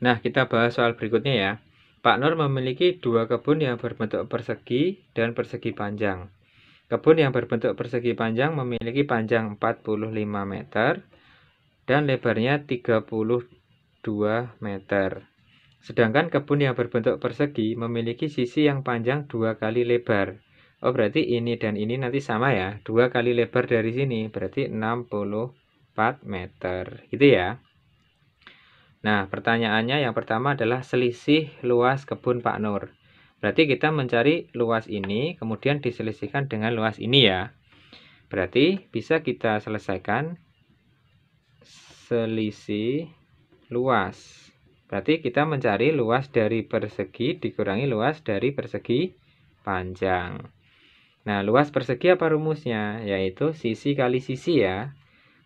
Nah, kita bahas soal berikutnya ya. Pak Nur memiliki dua kebun yang berbentuk persegi dan persegi panjang. Kebun yang berbentuk persegi panjang memiliki panjang 45 meter dan lebarnya 32 meter. Sedangkan kebun yang berbentuk persegi memiliki sisi yang panjang 2 kali lebar. Oh, berarti ini dan ini nanti sama ya. 2 kali lebar dari sini, berarti 64 meter. Gitu ya. Nah, pertanyaannya yang pertama adalah selisih luas kebun Pak Nur. Berarti kita mencari luas ini, kemudian diselisihkan dengan luas ini ya. Berarti bisa kita selesaikan selisih luas. Berarti kita mencari luas dari persegi dikurangi luas dari persegi panjang. Nah, luas persegi apa rumusnya? Yaitu sisi kali sisi ya.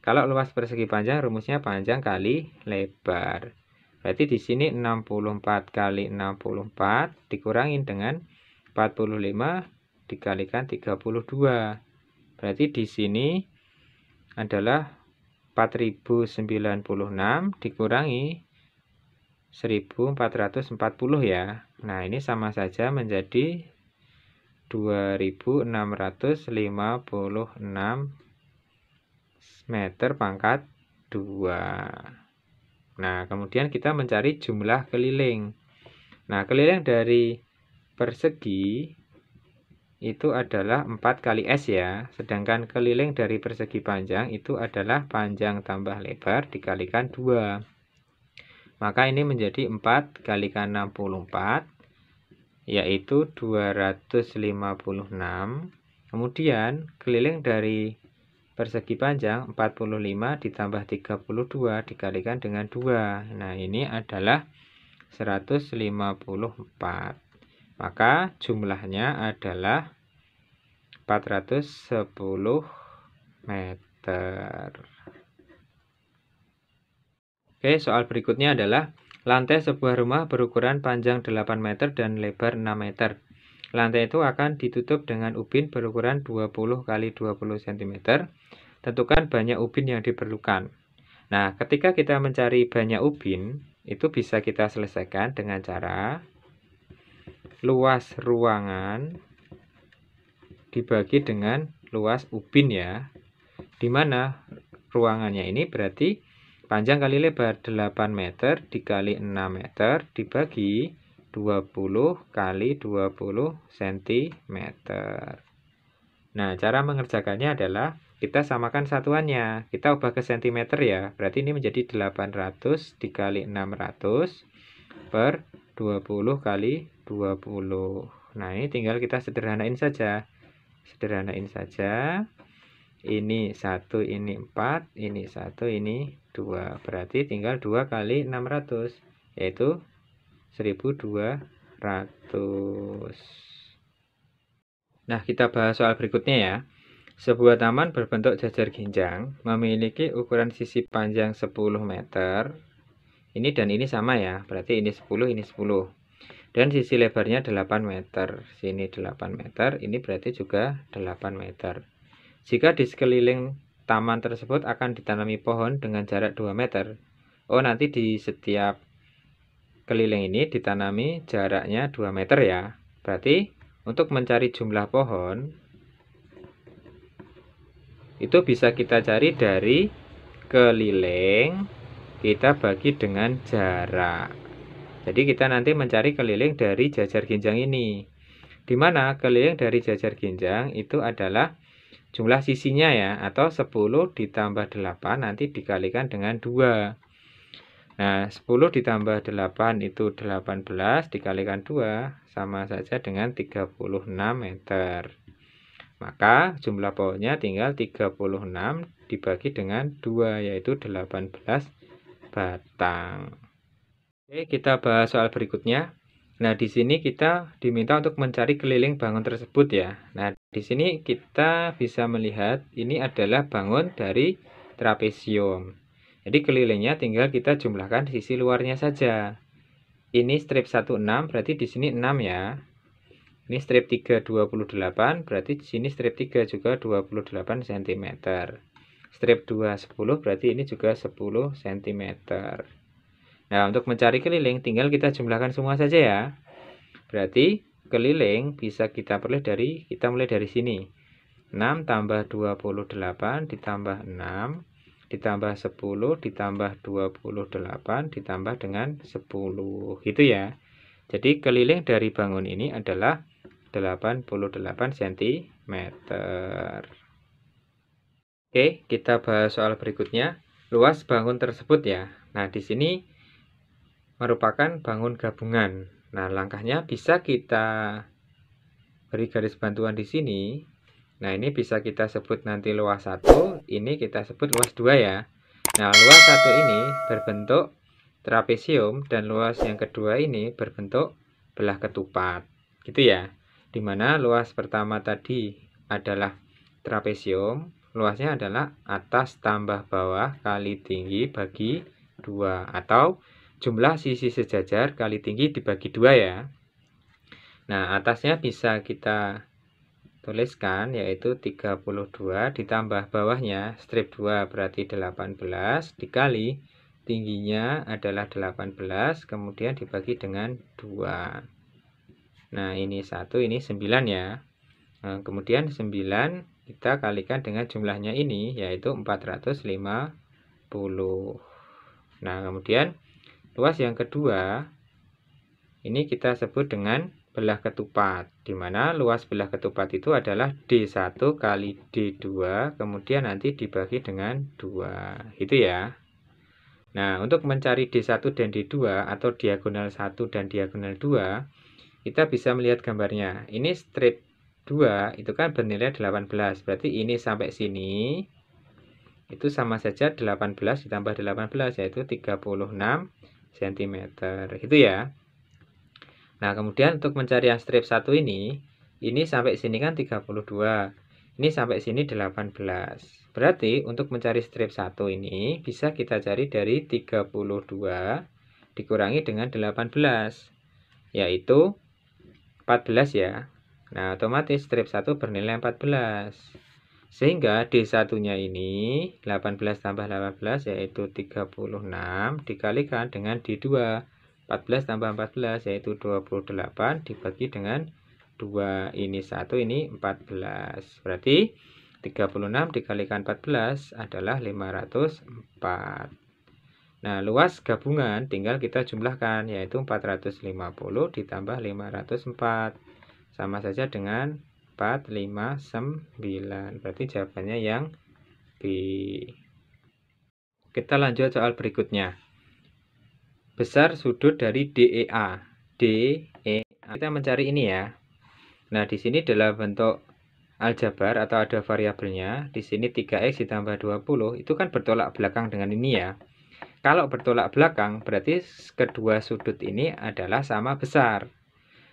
Kalau luas persegi panjang, rumusnya panjang kali lebar. Berarti di sini 64 kali 64 dikurangin dengan 45 dikalikan 32. Berarti di sini adalah 4096 dikurangi 1440 ya. Nah, ini sama saja menjadi 2656 meter pangkat 2. Nah, kemudian kita mencari jumlah keliling. Nah, keliling dari persegi itu adalah 4 kali S ya. Sedangkan keliling dari persegi panjang itu adalah panjang tambah lebar dikalikan 2. Maka ini menjadi 4 kalikan 64, yaitu 256. Kemudian keliling dari persegi panjang 45 ditambah 32 dikalikan dengan 2. Nah, ini adalah 154. Maka jumlahnya adalah 410 meter. Oke, soal berikutnya adalah lantai sebuah rumah berukuran panjang 8 meter dan lebar 6 meter. Lantai itu akan ditutup dengan ubin berukuran 20 x 20 cm. Tentukan banyak ubin yang diperlukan. Nah, ketika kita mencari banyak ubin, itu bisa kita selesaikan dengan cara luas ruangan dibagi dengan luas ubin ya. Dimana ruangannya ini berarti panjang kali lebar 8 meter dikali 6 meter dibagi 20 kali 20 cm. Nah, cara mengerjakannya adalah kita samakan satuannya. Kita ubah ke cm ya. Berarti ini menjadi 800 dikali 600 per 20 kali 20. Nah, ini tinggal kita sederhanain saja. Sederhanain saja. Ini 1, ini 4, ini 1, ini 2. Berarti tinggal 2 kali 600, yaitu 1200. Nah, kita bahas soal berikutnya ya. Sebuah taman berbentuk jajar ginjang memiliki ukuran sisi panjang 10 meter. Ini dan ini sama ya, berarti ini 10, ini 10. Dan sisi lebarnya 8 meter. Sini 8 meter, ini berarti juga 8 meter. Jika di sekeliling taman tersebut akan ditanami pohon dengan jarak 2 meter. Oh, nanti di setiap keliling ini ditanami jaraknya 2 meter ya. Berarti untuk mencari jumlah pohon, itu bisa kita cari dari keliling, kita bagi dengan jarak. Jadi kita nanti mencari keliling dari jajar ginjang ini. Di mana keliling dari jajar ginjang itu adalah jumlah sisinya ya, atau 10 ditambah 8 nanti dikalikan dengan 2. Nah, 10 ditambah 8 itu 18 dikalikan 2 sama saja dengan 36 meter. Maka jumlah pohonnya tinggal 36 dibagi dengan 2, yaitu 18 batang. Oke, kita bahas soal berikutnya. Nah, di sini kita diminta untuk mencari keliling bangun tersebut ya. Nah, di sini kita bisa melihat ini adalah bangun dari trapesium. Jadi kelilingnya tinggal kita jumlahkan sisi luarnya saja. Ini strip 16, berarti di sini 6 ya. Ini strip 3 28, berarti di sini strip 3 juga 28 cm. Strip 2 10, berarti ini juga 10 cm. Nah, untuk mencari keliling tinggal kita jumlahkan semua saja ya. Berarti keliling bisa kita mulai dari sini. 6 tambah 28 ditambah 6 ditambah 10 ditambah 28 ditambah dengan 10. Gitu ya. Jadi keliling dari bangun ini adalah 88 cm. Oke, kita bahas soal berikutnya. Luas bangun tersebut ya. Nah, di sini merupakan bangun gabungan. Nah, langkahnya bisa kita beri garis bantuan di sini. Nah, ini bisa kita sebut nanti luas 1, ini kita sebut luas 2 ya. Nah, luas 1 ini berbentuk trapesium dan luas yang kedua ini berbentuk belah ketupat. Gitu ya. Dimana luas pertama tadi adalah trapesium, luasnya adalah atas tambah bawah kali tinggi bagi 2 atau jumlah sisi sejajar kali tinggi dibagi 2 ya. Nah, atasnya bisa kita tuliskan yaitu 32 ditambah bawahnya strip 2 berarti 18 dikali tingginya adalah 18 kemudian dibagi dengan 2. Nah, ini 1, ini 9 ya. Nah, kemudian 9 kita kalikan dengan jumlahnya ini yaitu 450. Nah, kemudian luas yang kedua ini kita sebut dengan belah ketupat, di mana luas belah ketupat itu adalah D1 kali D2, kemudian nanti dibagi dengan 2, gitu ya. Nah, untuk mencari D1 dan D2 atau diagonal 1 dan diagonal 2, kita bisa melihat gambarnya. Ini strip 2 itu kan bernilai 18, berarti ini sampai sini itu sama saja 18 ditambah 18 yaitu 36 cm, gitu ya. Nah, kemudian untuk mencari yang strip 1 ini sampai sini kan 32. Ini sampai sini 18. Berarti untuk mencari strip 1 ini bisa kita cari dari 32 dikurangi dengan 18, yaitu 14 ya. Nah, otomatis strip 1 bernilai 14. Sehingga D1-nya ini 18 tambah 18 yaitu 36 dikalikan dengan D2. 14 tambah 14 yaitu 28 dibagi dengan 2. Ini 1, ini 14. Berarti 36 dikalikan 14 adalah 504. Nah, luas gabungan tinggal kita jumlahkan yaitu 450 ditambah 504. Sama saja dengan 459. Berarti jawabannya yang B. Kita lanjut soal berikutnya. Besar sudut dari DEA. DEA. Kita mencari ini ya. Nah, di sini dalam bentuk aljabar atau ada variabelnya. Di sini 3x ditambah 20 itu kan bertolak belakang dengan ini ya. Kalau bertolak belakang berarti kedua sudut ini adalah sama besar.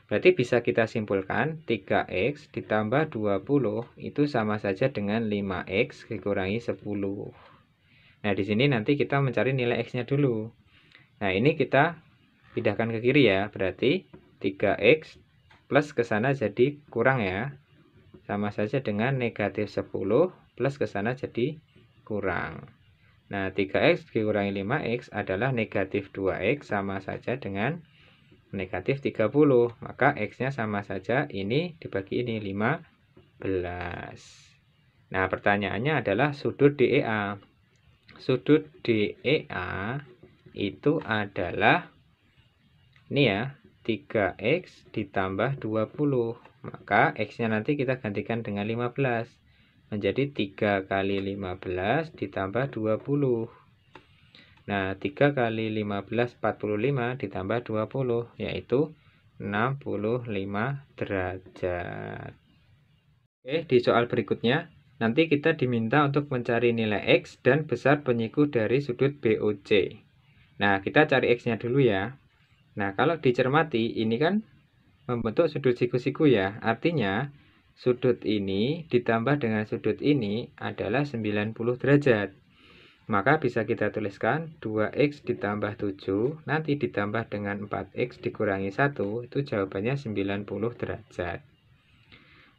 Berarti bisa kita simpulkan 3x ditambah 20 itu sama saja dengan 5x dikurangi 10. Nah, di sini nanti kita mencari nilai x-nya dulu. Nah, ini kita pindahkan ke kiri ya, berarti 3x plus ke sana jadi kurang ya. Sama saja dengan negatif 10 plus ke sana jadi kurang. Nah, 3x dikurangi 5x adalah negatif 2x sama saja dengan negatif 30. Maka x-nya sama saja ini dibagi ini 15. Nah, pertanyaannya adalah sudut DEA. Sudut DEA itu adalah ini ya, 3x ditambah 20. Maka x-nya nanti kita gantikan dengan 15. Menjadi 3 kali 15 ditambah 20. Nah, 3 kali 15, 45 ditambah 20, yaitu 65 derajat. Oke, di soal berikutnya, nanti kita diminta untuk mencari nilai x dan besar penyiku dari sudut BOC. Nah, kita cari x-nya dulu ya. Nah, kalau dicermati, ini kan membentuk sudut siku-siku ya. Artinya, sudut ini ditambah dengan sudut ini adalah 90 derajat. Maka bisa kita tuliskan 2x ditambah 7, nanti ditambah dengan 4x dikurangi 1, itu jawabannya 90 derajat.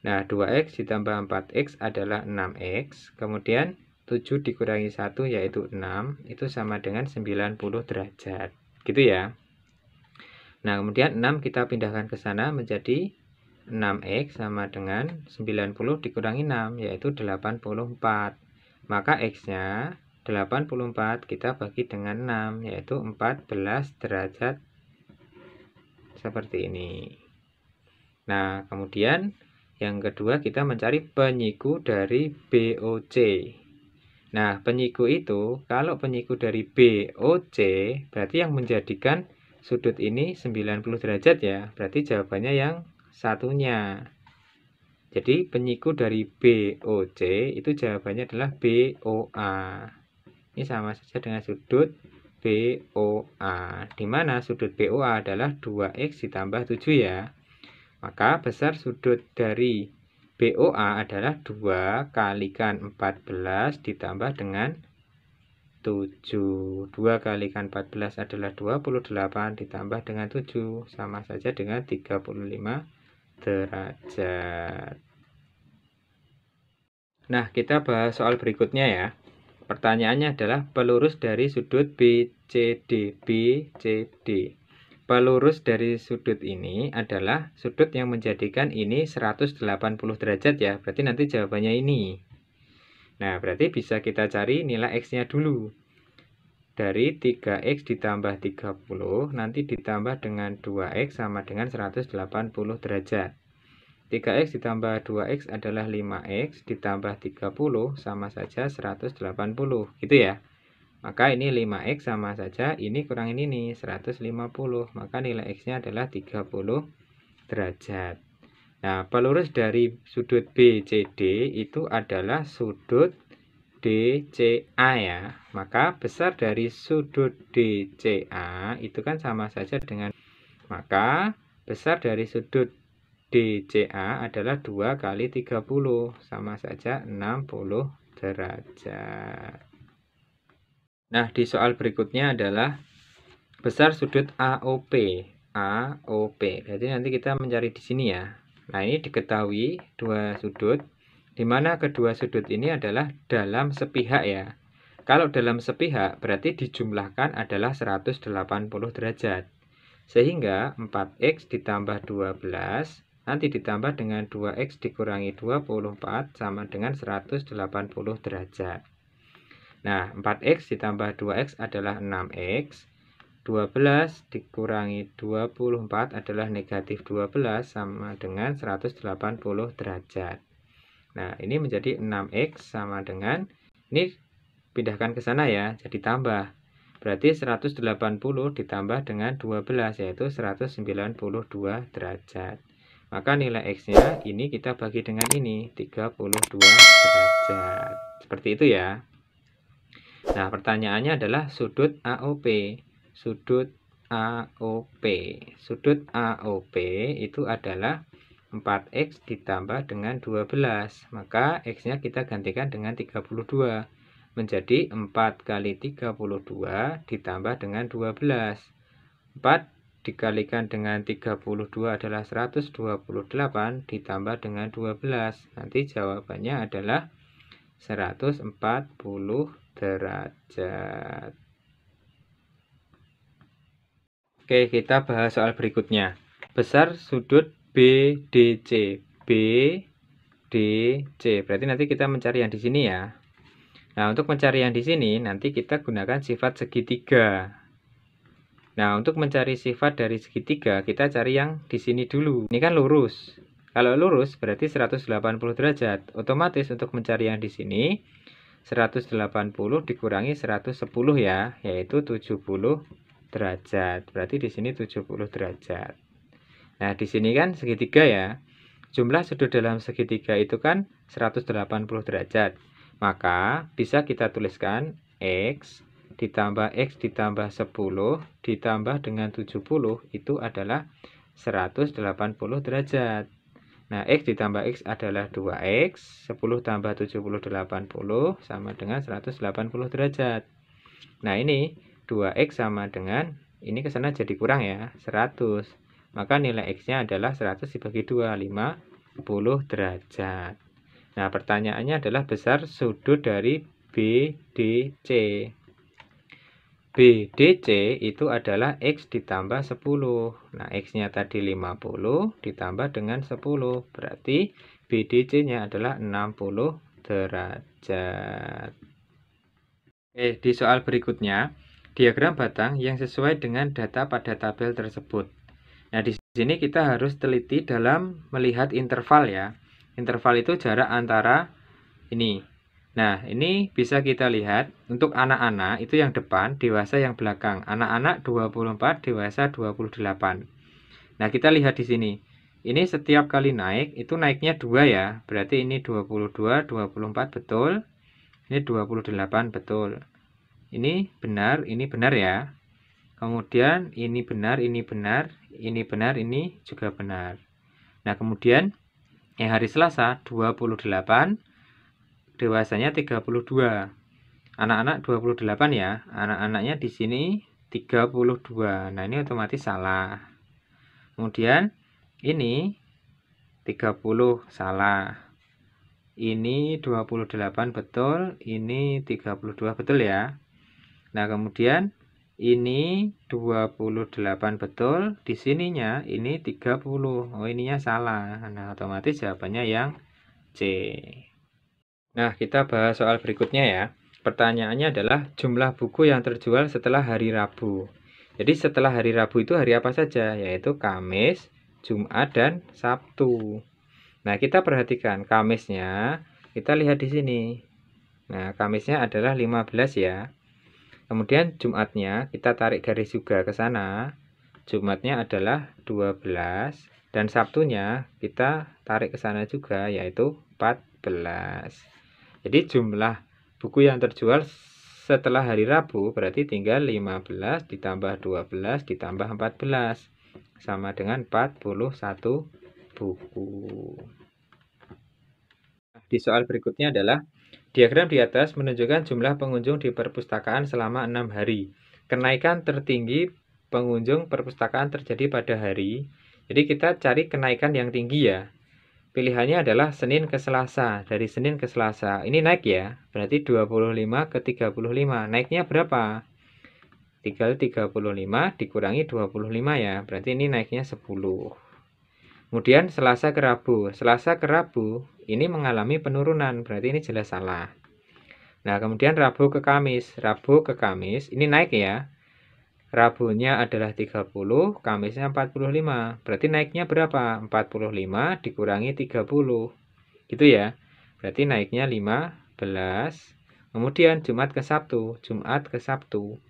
Nah, 2x ditambah 4x adalah 6x, kemudian 7 dikurangi 1 yaitu 6, itu sama dengan 90 derajat. Gitu ya. Nah, kemudian 6 kita pindahkan ke sana menjadi 6x sama dengan 90 dikurangi 6, yaitu 84. Maka x-nya 84 kita bagi dengan 6, yaitu 14 derajat seperti ini. Nah, kemudian yang kedua kita mencari penyiku dari BOC. Nah, penyiku itu, kalau penyiku dari BOC, berarti yang menjadikan sudut ini 90 derajat ya. Berarti jawabannya yang satunya. Jadi, penyiku dari BOC itu jawabannya adalah BOA. Ini sama saja dengan sudut BOA. Di mana sudut BOA adalah 2x ditambah 7 ya. Maka besar sudut dari BOA adalah 2 kalikan 14 ditambah dengan 7. 2 kalikan 14 adalah 28 ditambah dengan 7. Sama saja dengan 35 derajat. Nah, kita bahas soal berikutnya ya. Pertanyaannya adalah pelurus dari sudut BCD. Pelurus dari sudut ini adalah sudut yang menjadikan ini 180 derajat ya. Berarti nanti jawabannya ini. Nah, berarti bisa kita cari nilai x-nya dulu. Dari 3x ditambah 30, nanti ditambah dengan 2x sama dengan 180 derajat. 3x ditambah 2x adalah 5x, ditambah 30 sama saja 180, gitu ya. Maka ini 5x sama saja, ini kurangin ini, 150. Maka nilai x-nya adalah 30 derajat. Nah, pelurus dari sudut BCD itu adalah sudut DCA ya. Maka besar dari sudut DCA itu kan sama saja dengan, maka besar dari sudut DCA adalah 2 kali 30, sama saja 60 derajat. Nah, di soal berikutnya adalah besar sudut AOP. Jadi nanti kita mencari di sini ya. Nah, ini diketahui dua sudut, di mana kedua sudut ini adalah dalam sepihak ya. Kalau dalam sepihak berarti dijumlahkan adalah 180 derajat. Sehingga 4x ditambah 12 nanti ditambah dengan 2x dikurangi 24 sama dengan 180 derajat. Nah, 4x ditambah 2x adalah 6x. 12 dikurangi 24 adalah negatif 12 sama dengan 180 derajat. Nah, ini menjadi 6x sama dengan, ini pindahkan ke sana ya, jadi tambah. Berarti 180 ditambah dengan 12, yaitu 192 derajat. Maka nilai x-nya ini kita bagi dengan ini, 32 derajat. Seperti itu ya. Nah, pertanyaannya adalah sudut AOP. Sudut AOP. Sudut AOP itu adalah 4x ditambah dengan 12. Maka x-nya kita gantikan dengan 32. Menjadi 4 kali 32 ditambah dengan 12. 4 dikalikan dengan 32 adalah 128 ditambah dengan 12. Nanti jawabannya adalah 140 derajat. Oke, kita bahas soal berikutnya. Besar sudut BDC. BDC. Berarti nanti kita mencari yang di sini ya. Nah, untuk mencari yang di sini nanti kita gunakan sifat segitiga. Nah, untuk mencari sifat dari segitiga, kita cari yang di sini dulu. Ini kan lurus. Kalau lurus berarti 180 derajat. Otomatis untuk mencari yang di sini 180 dikurangi 110 ya, yaitu 70 derajat. Berarti di sini 70 derajat. Nah, di sini kan segitiga ya. Jumlah sudut dalam segitiga itu kan 180 derajat. Maka bisa kita tuliskan x ditambah x ditambah 10 ditambah dengan 70 itu adalah 180 derajat. Nah, x ditambah x adalah 2x, 10 tambah 70 80 sama dengan 180 derajat. Nah, ini 2x sama dengan, ini ke sana jadi kurang ya, 100. Maka nilai x-nya adalah 100 dibagi 2, 50 derajat. Nah, pertanyaannya adalah besar sudut dari BDC. BDC itu adalah X ditambah 10. Nah, X-nya tadi 50 ditambah dengan 10. Berarti BDC-nya adalah 60 derajat. Di soal berikutnya, diagram batang yang sesuai dengan data pada tabel tersebut. Nah, di sini kita harus teliti dalam melihat interval ya. Interval itu jarak antara ini. Nah, ini bisa kita lihat untuk anak-anak itu yang depan, dewasa yang belakang. Anak-anak 24, dewasa 28. Nah, kita lihat di sini. Ini setiap kali naik, itu naiknya 2 ya. Berarti ini 22, 24 betul. Ini 28 betul. Ini benar ya. Kemudian ini benar, ini benar, ini benar, ini juga benar. Nah, kemudian hari Selasa 28, dewasanya 32. Anak-anak 28 ya. Anak-anaknya di sini 32. Nah, ini otomatis salah. Kemudian ini 30 salah. Ini 28 betul, ini 32 betul ya. Nah, kemudian ini 28 betul, di sininya ini 30. Oh, ininya salah. Nah, otomatis jawabannya yang C. Nah, kita bahas soal berikutnya ya. Pertanyaannya adalah jumlah buku yang terjual setelah hari Rabu. Jadi setelah hari Rabu itu hari apa saja? Yaitu Kamis, Jumat, dan Sabtu. Nah, kita perhatikan Kamisnya, kita lihat di sini. Nah, Kamisnya adalah 15 ya. Kemudian Jumatnya, kita tarik garis juga ke sana. Jumatnya adalah 12. Dan Sabtunya, kita tarik ke sana juga, yaitu 14. Jadi jumlah buku yang terjual setelah hari Rabu berarti tinggal 15 ditambah 12 ditambah 14 sama dengan 41 buku. Di soal berikutnya adalah diagram di atas menunjukkan jumlah pengunjung di perpustakaan selama 6 hari. Kenaikan tertinggi pengunjung perpustakaan terjadi pada hari. Jadi kita cari kenaikan yang tinggi ya. Pilihannya adalah Senin ke Selasa. Dari Senin ke Selasa. Ini naik ya. Berarti 25 ke 35. Naiknya berapa? Tinggal 35 dikurangi 25 ya. Berarti ini naiknya 10. Kemudian Selasa ke Rabu. Selasa ke Rabu ini mengalami penurunan. Berarti ini jelas salah. Nah, kemudian Rabu ke Kamis. Rabu ke Kamis ini naik ya. Rabunya adalah 30, Kamisnya 45. Berarti naiknya berapa? 45 dikurangi 30. Gitu ya. Berarti naiknya 15. Kemudian Jumat ke Sabtu. Jumat ke Sabtu.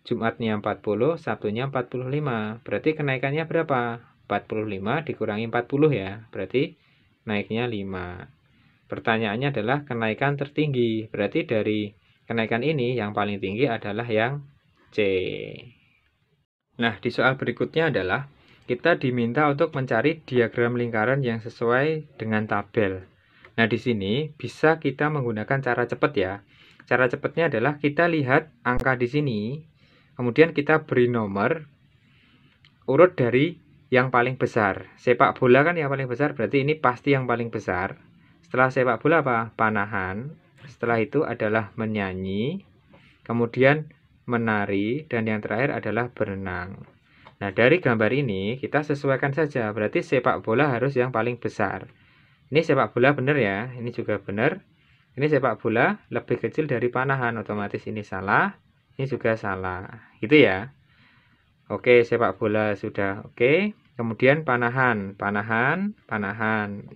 Jumatnya 40, Sabtunya 45. Berarti kenaikannya berapa? 45 dikurangi 40 ya. Berarti naiknya 5. Pertanyaannya adalah kenaikan tertinggi. Berarti dari kenaikan ini yang paling tinggi adalah yang C. Nah, di soal berikutnya adalah kita diminta untuk mencari diagram lingkaran yang sesuai dengan tabel. Nah, di sini bisa kita menggunakan cara cepat ya. Cara cepatnya adalah kita lihat angka di sini, kemudian kita beri nomor urut dari yang paling besar. Sepak bola kan yang paling besar, berarti ini pasti yang paling besar. Setelah sepak bola apa? Panahan. Setelah itu adalah menyanyi. Kemudian menari, dan yang terakhir adalah berenang. Nah, dari gambar ini kita sesuaikan saja. Berarti sepak bola harus yang paling besar. Ini sepak bola benar ya. Ini juga benar. Ini sepak bola lebih kecil dari panahan. Otomatis ini salah. Ini juga salah. Gitu ya. Oke, sepak bola sudah oke. Kemudian panahan.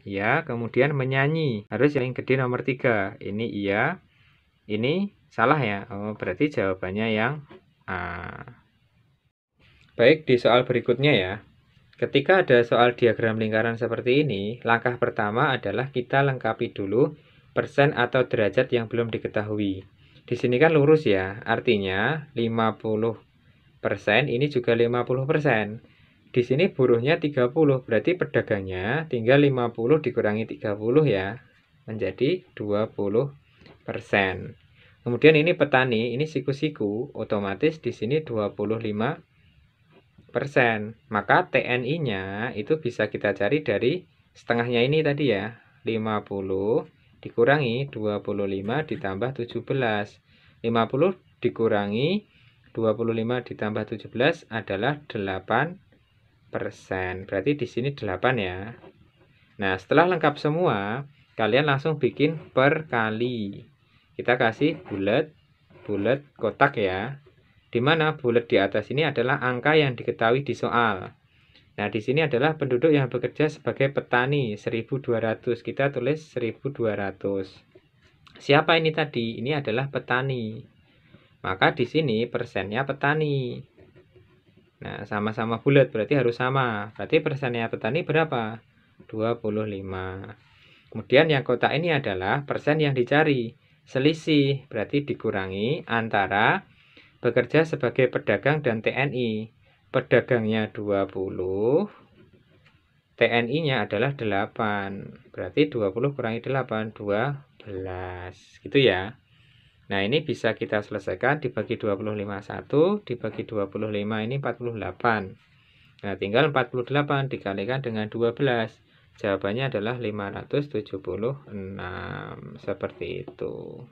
Ya, kemudian menyanyi. Harus yang gede nomor 3. Ini iya. Ini salah ya. Oh, berarti jawabannya yang A. Baik, di soal berikutnya ya. Ketika ada soal diagram lingkaran seperti ini, langkah pertama adalah kita lengkapi dulu persen atau derajat yang belum diketahui. Di sini kan lurus ya, artinya 50%, ini juga 50%. Di sini buruhnya 30, berarti pedagangnya tinggal 50 dikurangi 30 ya, menjadi 20%. Kemudian ini petani, ini siku-siku, otomatis di sini 25%. Maka TNI-nya itu bisa kita cari dari setengahnya ini tadi ya, 50 dikurangi 25 ditambah 17. 50 dikurangi 25 ditambah 17 adalah 8%. Berarti di sini 8 ya. Nah, setelah lengkap semua, kalian langsung bikin per kali. Kita kasih bulat kotak ya. Dimana bulat di atas ini adalah angka yang diketahui di soal. Nah, di sini adalah penduduk yang bekerja sebagai petani 1200. Kita tulis 1200. Siapa ini tadi? Ini adalah petani. Maka di sini persennya petani. Nah, sama-sama bulat berarti harus sama. Berarti persennya petani berapa? 25. Kemudian yang kotak ini adalah persen yang dicari. Selisih berarti dikurangi antara bekerja sebagai pedagang dan TNI. Pedagangnya 20, TNI-nya adalah 8. Berarti 20 kurangi 8, 12. Gitu ya. Nah, ini bisa kita selesaikan dibagi 25 1, dibagi 25 ini 48. Nah, tinggal 48 dikalikan dengan 12. Jawabannya adalah 576. Seperti itu.